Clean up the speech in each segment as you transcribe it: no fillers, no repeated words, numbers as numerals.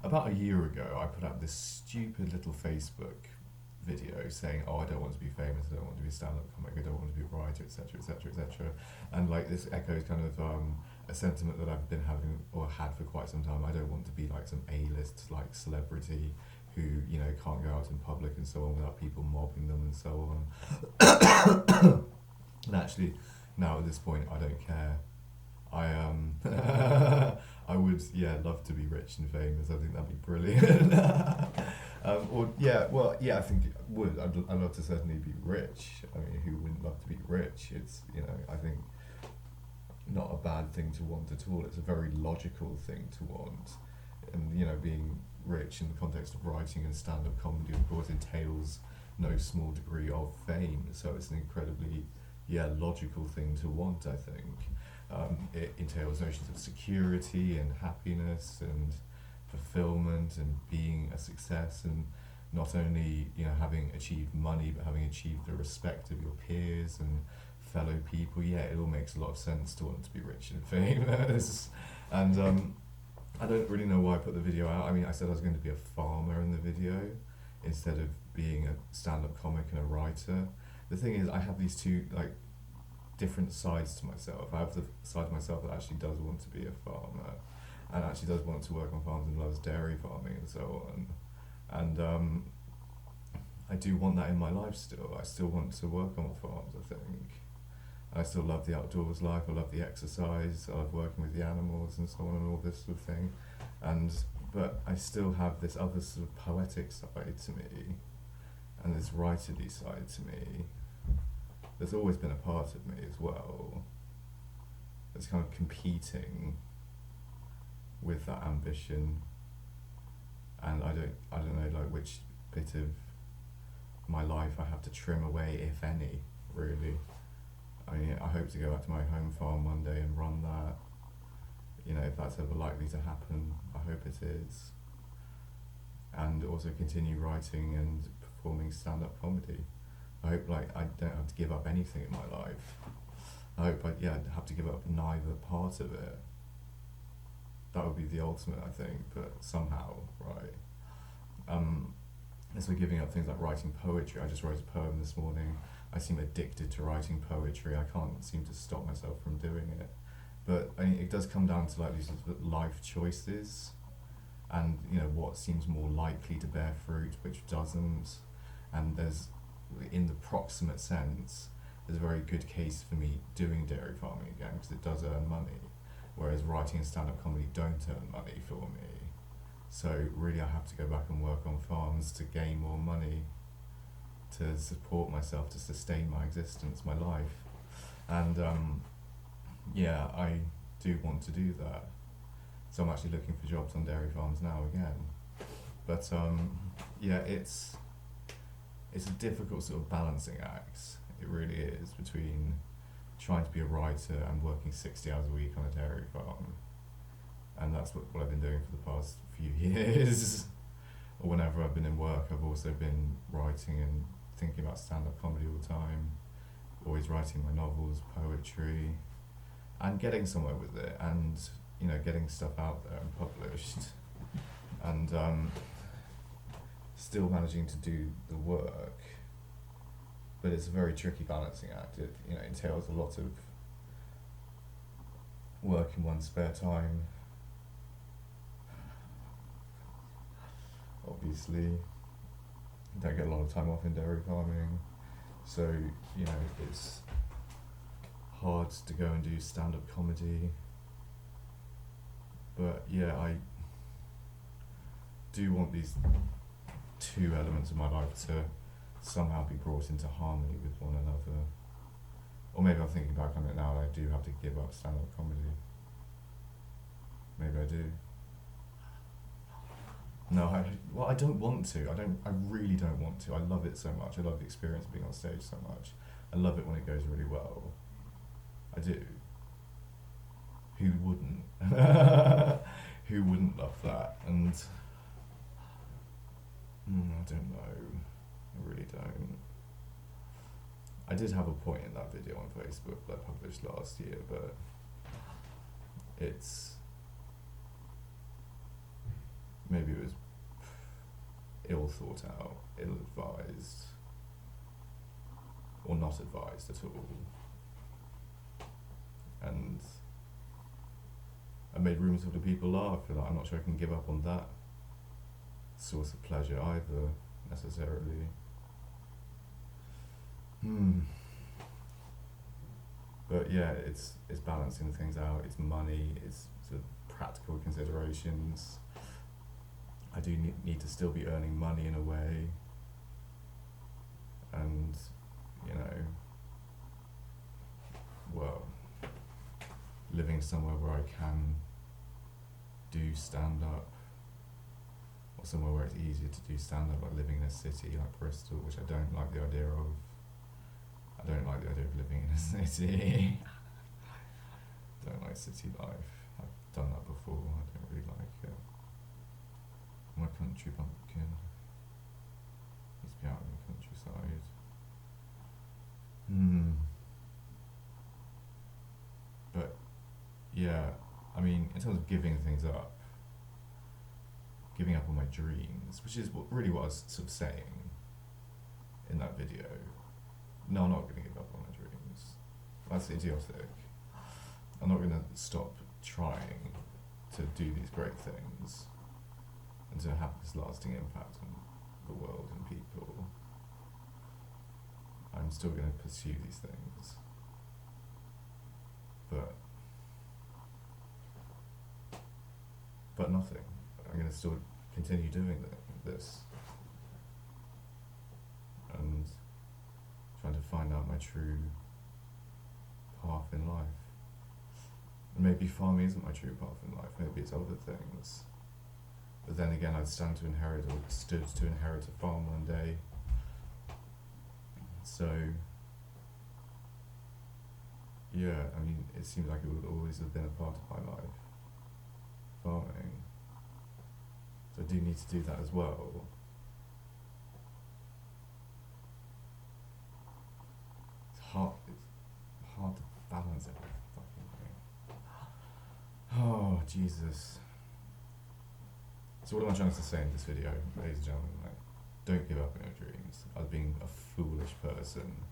about a year ago, I put out this stupid little Facebook video saying, "Oh, I don't want to be famous. I don't want to be a stand-up comic. I don't want to be a writer, etc., etc., etc." And like this echoes kind of a sentiment that I've been having or had for quite some time. I don't want to be like some A-list like celebrity who can't go out in public and so on without people mobbing them and so on. And actually, now at this point, I don't care. I I would love to be rich and famous. I think that'd be brilliant. Or I think it would. I'd love to certainly be rich. I mean, who wouldn't love to be rich? It's I think not a bad thing to want at all. It's a very logical thing to want, and being rich in the context of writing and stand-up comedy, of course, entails no small degree of fame. So it's an incredibly logical thing to want, I think. It entails notions of security and happiness and fulfillment and being a success, and not only having achieved money but having achieved the respect of your peers and fellow people. It all makes a lot of sense to want to be rich and famous. And I don't really know why I put the video out. I mean, I said I was going to be a farmer in the video instead of being a stand-up comic and a writer. The thing is, I have these two different sides to myself. I have the side of myself that actually does want to be a farmer and actually does want to work on farms and loves dairy farming and so on. And I do want that in my life still. I still want to work on farms, I think. I still love the outdoors life, I love the exercise, I love working with the animals and so on and all this sort of thing. But I still have this other sort of poetic side to me and this writerly side to me that's always been a part of me as well. It's kind of competing with that ambition, and I don't know which bit of my life I have to trim away, if any, really. I mean, I hope to go back to my home farm one day and run that. If that's ever likely to happen, I hope it is. And also continue writing and performing stand-up comedy. I hope I don't have to give up anything in my life. I hope I have to give up neither part of it. That would be the ultimate, I think, but somehow, right? And so giving up things like writing poetry. I just wrote a poem this morning. I seem addicted to writing poetry. I can't seem to stop myself from doing it. But I mean, it does come down to these sort of life choices, and what seems more likely to bear fruit, which doesn't. And there's, in the proximate sense, there's a very good case for me doing dairy farming again because it does earn money, whereas writing and stand-up comedy don't earn money for me. So really, I have to go back and work on farms to gain more money, to support myself, to sustain my existence, my life. And I do want to do that. So I'm actually looking for jobs on dairy farms now again. But it's a difficult sort of balancing act. It really is, between trying to be a writer and working 60 hours a week on a dairy farm. And that's what I've been doing for the past few years. Or whenever I've been in work, I've also been writing and thinking about stand-up comedy all the time. Always writing my novels, poetry, and getting somewhere with it, and getting stuff out there and published, and still managing to do the work. But it's a very tricky balancing act. It entails a lot of work in one's spare time. Obviously, don't get a lot of time off in dairy farming, so it's hard to go and do stand-up comedy. But I do want these two elements of my life to somehow be brought into harmony with one another. Or maybe I'm thinking back on it now, and I do have to give up stand-up comedy. Maybe I do. No, I don't want to. I really don't want to. I love it so much. I love the experience of being on stage so much. I love it when it goes really well. I do. Who wouldn't? Who wouldn't love that? And I don't know. I really don't. I did have a point in that video on Facebook that I published last year, but maybe it was ill thought out, ill advised, or not advised at all. And I made rooms full of people laugh, and I'm not sure I can give up on that source of pleasure either, necessarily. But yeah, it's balancing things out, it's money, it's sort of practical considerations. I do need to still be earning money in a way, and, you know, well, living somewhere where I can do stand-up, or somewhere where it's easier to do stand-up, like living in a city like Bristol, which I don't like the idea of. I don't like the idea of living in a city. Don't like city life. I've done that before, I don't really like it. I'm a country bumpkin. Needs to be out in the countryside. But yeah, I mean, in terms of giving things up, giving up on my dreams, which is really what I was sort of saying in that video. No, I'm not going to give up on my dreams. That's idiotic. I'm not going to stop trying to do these great things and to have this lasting impact on the world and people. I'm still going to pursue these things. But nothing. I'm going to still continue doing this. And trying to find out my true path in life. And maybe farming isn't my true path in life, maybe it's other things. But then again, I'd stood to inherit a farm one day. So, yeah, I mean, it seems like it would always have been a part of my life, farming. So I do need to do that as well. It's hard to balance every fucking thing. Oh, Jesus. So what am I trying to say in this video, ladies and gentlemen? Like, don't give up on your dreams. I was being a foolish person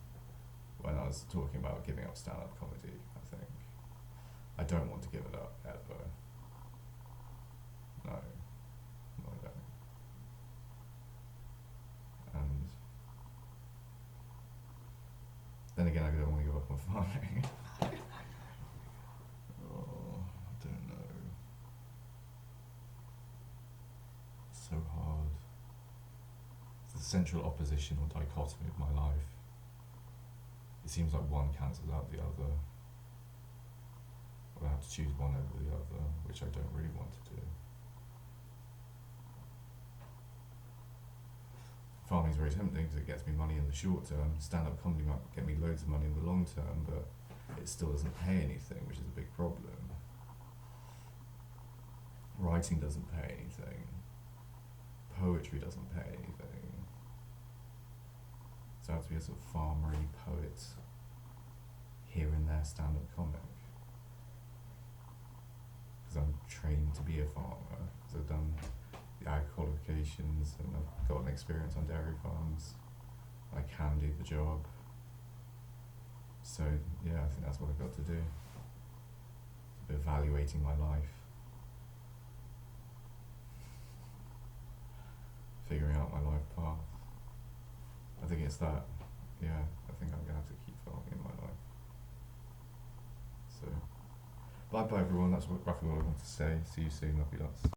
when I was talking about giving up stand-up comedy, I think. I don't want to give it up, ever. No, I don't. And then again, I don't want to give up on farming. Oh, I don't know. It's so hard. It's the central opposition or dichotomy of my life. It seems like one cancels out the other. Or I have to choose one over the other, which I don't really want to do. Farming is very tempting because it gets me money in the short term. Stand-up comedy might get me loads of money in the long term, but it still doesn't pay anything, which is a big problem. Writing doesn't pay anything. Poetry doesn't pay anything. So I have to be a sort of farmery poet, here and there stand-up comic. Because I'm trained to be a farmer, because I've done the ag qualifications and I've got an experience on dairy farms. I can do the job. So yeah, I think that's what I've got to do. Evaluating my life. Figuring out my life path. I think it's that. Yeah, I think I'm going to have to keep farming in my life. So, bye bye everyone, that's roughly what I want to say. See you soon, love you lots.